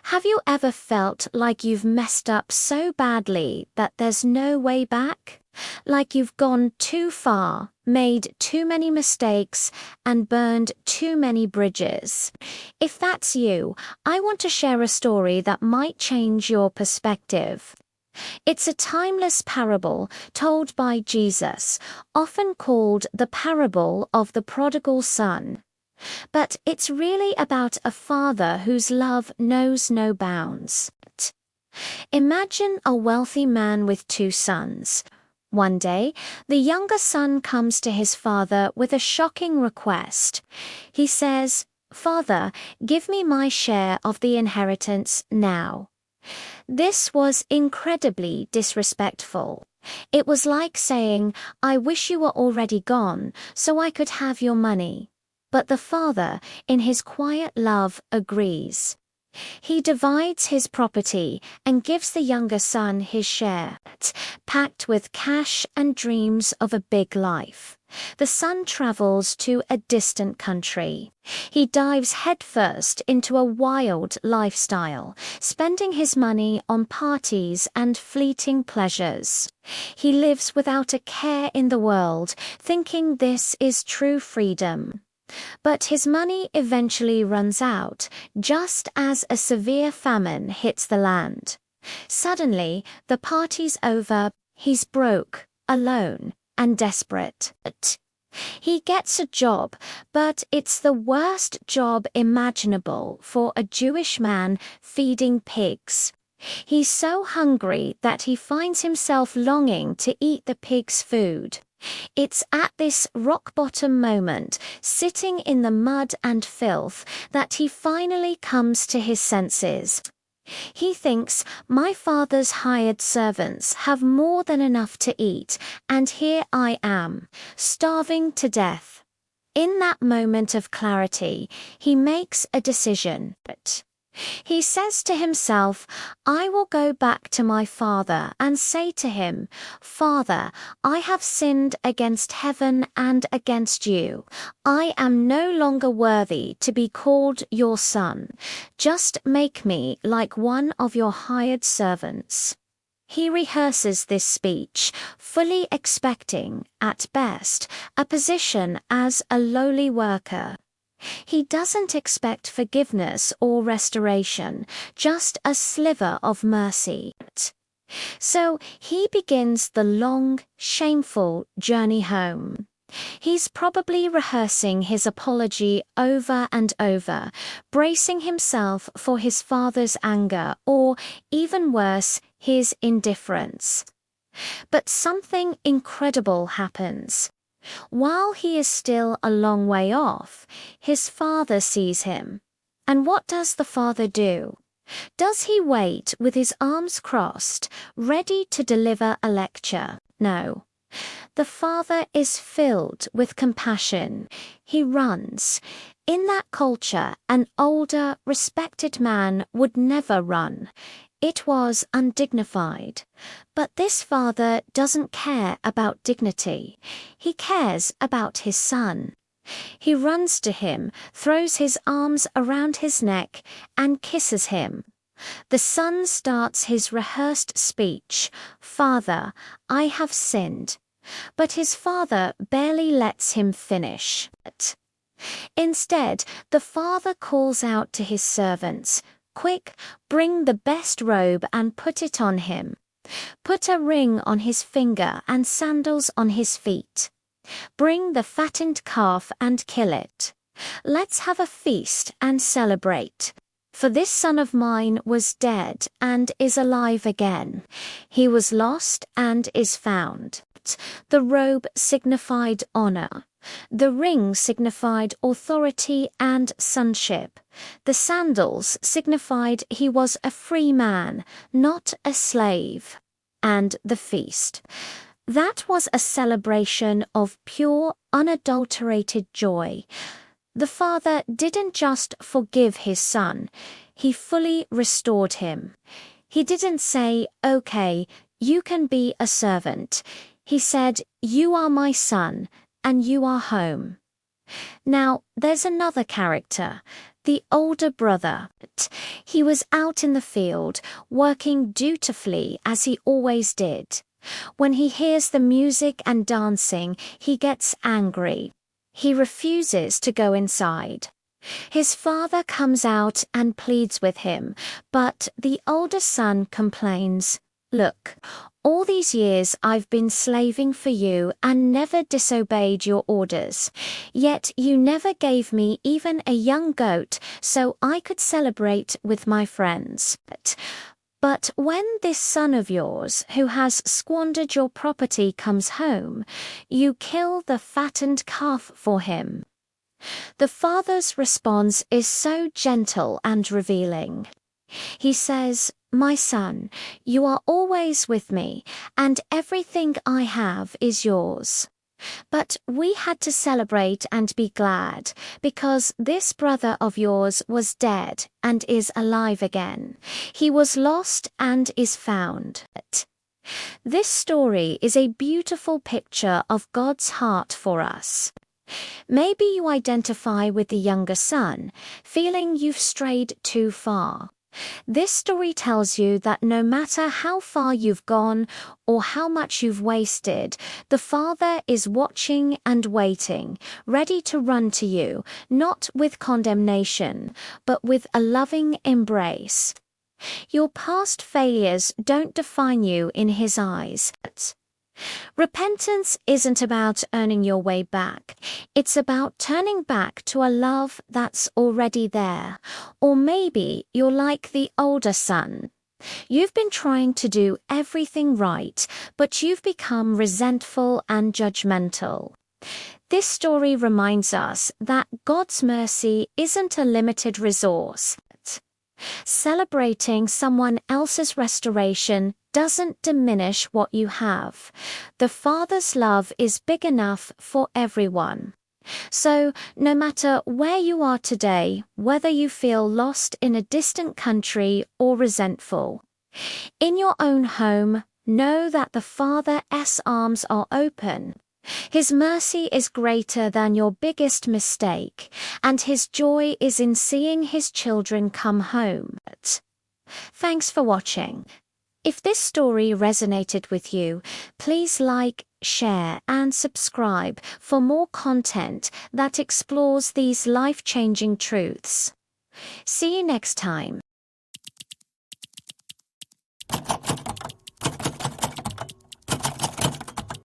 Have you ever felt like you've messed up so badly that there's no way back? Like you've gone too far, made too many mistakes, and burned too many bridges? If that's you, I want to share a story that might change your perspective. It's a timeless parable told by Jesus, often called the parable of the prodigal son. But it's really about a father whose love knows no bounds. Imagine a wealthy man with two sons. One day, the younger son comes to his father with a shocking request. He says, "Father, give me my share of the inheritance now." This was incredibly disrespectful. It was like saying, "I wish you were already gone, so I could have your money." But the father, in his quiet love, agrees. He divides his property and gives the younger son his share, packed with cash and dreams of a big life. The son travels to a distant country. He dives headfirst into a wild lifestyle, spending his money on parties and fleeting pleasures. He lives without a care in the world, thinking this is true freedom. But his money eventually runs out, just as a severe famine hits the land. Suddenly, the party's over, he's broke, alone, and desperate. He gets a job, but it's the worst job imaginable for a Jewish man feeding pigs. He's so hungry that he finds himself longing to eat the pigs' food. It's at this rock-bottom moment, sitting in the mud and filth, that he finally comes to his senses. He thinks, "My father's hired servants have more than enough to eat, and here I am, starving to death." In that moment of clarity, he makes a decision. He says to himself, "I will go back to my father and say to him, 'Father, I have sinned against heaven and against you. I am no longer worthy to be called your son. Just make me like one of your hired servants.'" He rehearses this speech, fully expecting, at best, a position as a lowly worker. He doesn't expect forgiveness or restoration, just a sliver of mercy. So he begins the long, shameful journey home. He's probably rehearsing his apology over and over, bracing himself for his father's anger or, even worse, his indifference. But something incredible happens. While he is still a long way off, his father sees him. And what does the father do? Does he wait with his arms crossed, ready to deliver a lecture? No. The father is filled with compassion. He runs. In that culture, an older, respected man would never run. It was undignified. But this father doesn't care about dignity. He cares about his son. He runs to him, throws his arms around his neck, and kisses him. The son starts his rehearsed speech, "Father, I have sinned." But his father barely lets him finish. Instead, the father calls out to his servants, "Quick, bring the best robe and put it on him. Put a ring on his finger and sandals on his feet. Bring the fattened calf and kill it. Let's have a feast and celebrate. For this son of mine was dead and is alive again. He was lost and is found." The robe signified honor. The ring signified authority and sonship. The sandals signified he was a free man, not a slave. And the feast. That was a celebration of pure, unadulterated joy. The father didn't just forgive his son, he fully restored him. He didn't say, "Okay, you can be a servant." He said, "You are my son, and you are home." Now, there's another character, the older brother. He was out in the field, working dutifully as he always did. When he hears the music and dancing, he gets angry. He refuses to go inside. His father comes out and pleads with him, but the older son complains, "Look, all these years I've been slaving for you and never disobeyed your orders. Yet you never gave me even a young goat so I could celebrate with my friends. But when this son of yours, who has squandered your property, comes home, you kill the fattened calf for him." The father's response is so gentle and revealing. He says, "My son, you are always with me, and everything I have is yours. But we had to celebrate and be glad, because this brother of yours was dead and is alive again. He was lost and is found." This story is a beautiful picture of God's heart for us. Maybe you identify with the younger son, feeling you've strayed too far. This story tells you that no matter how far you've gone or how much you've wasted, the Father is watching and waiting, ready to run to you, not with condemnation, but with a loving embrace. Your past failures don't define you in His eyes. Repentance isn't about earning your way back. It's about turning back to a love that's already there. Or maybe you're like the older son. You've been trying to do everything right, but you've become resentful and judgmental. This story reminds us that God's mercy isn't a limited resource. Celebrating someone else's restoration doesn't diminish what you have. The Father's love is big enough for everyone. So, no matter where you are today, whether you feel lost in a distant country or resentful, in your own home, know that the Father's arms are open. His mercy is greater than your biggest mistake, and His joy is in seeing His children come home. Thanks for watching. If this story resonated with you, please like, share, and subscribe for more content that explores these life-changing truths. See you next time.